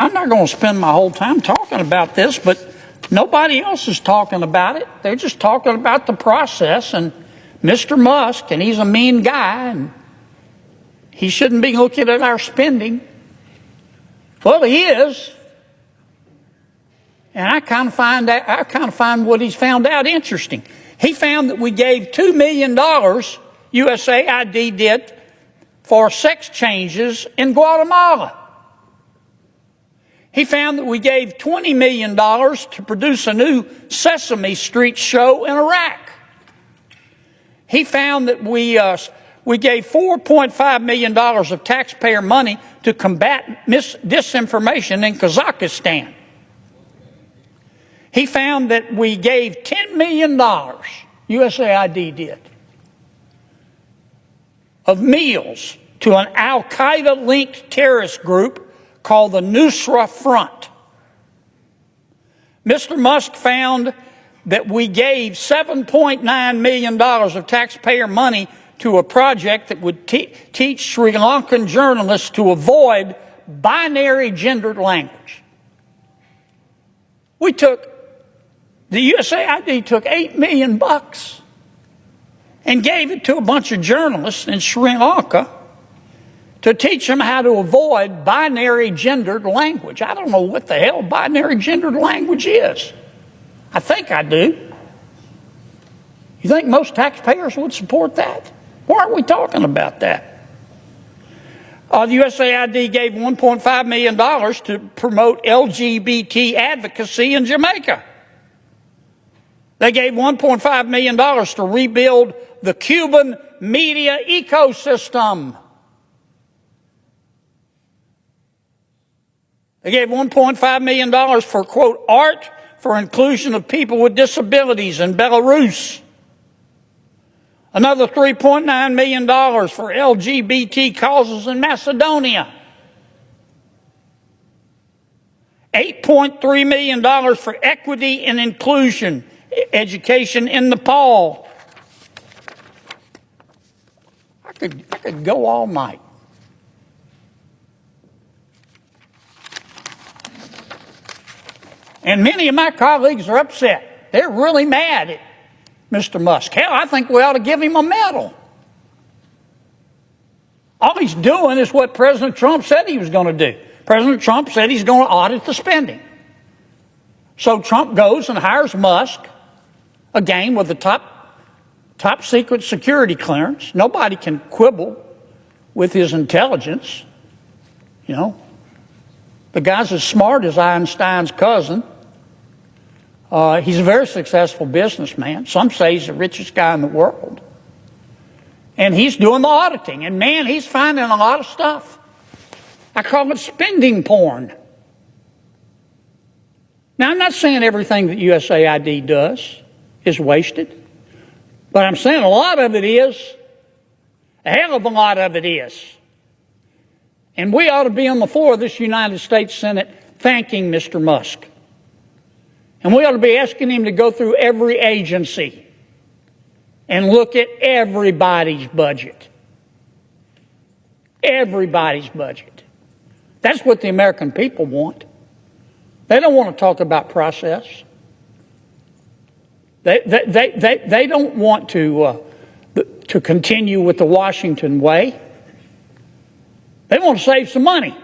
I'm not going to spend my whole time talking about this, but nobody else is talking about it. They're just talking about the process and Mr. Musk, and he's a mean guy, and he shouldn't be looking at our spending. Well, he is. And I kind of find what he's found out interesting. He found that we gave $2 million, USAID did, for sex changes in Guatemala. He found that we gave $20 million to produce a new Sesame Street show in Iraq. He found that we gave $4.5 million of taxpayer money to combat disinformation in Kazakhstan. He found that we gave $10 million, USAID did, of meals to an al-Qaeda-linked terrorist group called the Nusra Front. Mr. Musk found that we gave $7.9 million of taxpayer money to a project that would teach Sri Lankan journalists to avoid binary gendered language. The USAID took $8 million and gave it to a bunch of journalists in Sri Lanka to teach them how to avoid binary gendered language. I don't know what the hell binary gendered language is. I think I do. You think most taxpayers would support that? Why aren't we talking about that? The USAID gave $1.5 million to promote LGBT advocacy in Jamaica. They gave $1.5 million to rebuild the Cuban media ecosystem. They gave $1.5 million for, quote, art for inclusion of people with disabilities in Belarus. Another $3.9 million for LGBT causes in Macedonia. $8.3 million for equity and inclusion education in Nepal. I could go all night. And many of my colleagues are upset. They're really mad at Mr. Musk. Hell, I think we ought to give him a medal. All he's doing is what President Trump said he was going to do. President Trump said he's going to audit the spending. So Trump goes and hires Musk, again with the top secret security clearance. Nobody can quibble with his intelligence. You know, the guy's as smart as Einstein's cousin. He's a very successful businessman. Some say he's the richest guy in the world. And he's doing the auditing. And man, he's finding a lot of stuff. I call it spending porn. Now, I'm not saying everything that USAID does is wasted. But I'm saying a lot of it is. A hell of a lot of it is. And we ought to be on the floor of this United States Senate thanking Mr. Musk. And we ought to be asking him to go through every agency and look at everybody's budget. Everybody's budget. That's what the American people want. They don't want to talk about process. They don't want to continue with the Washington way. They want to save some money.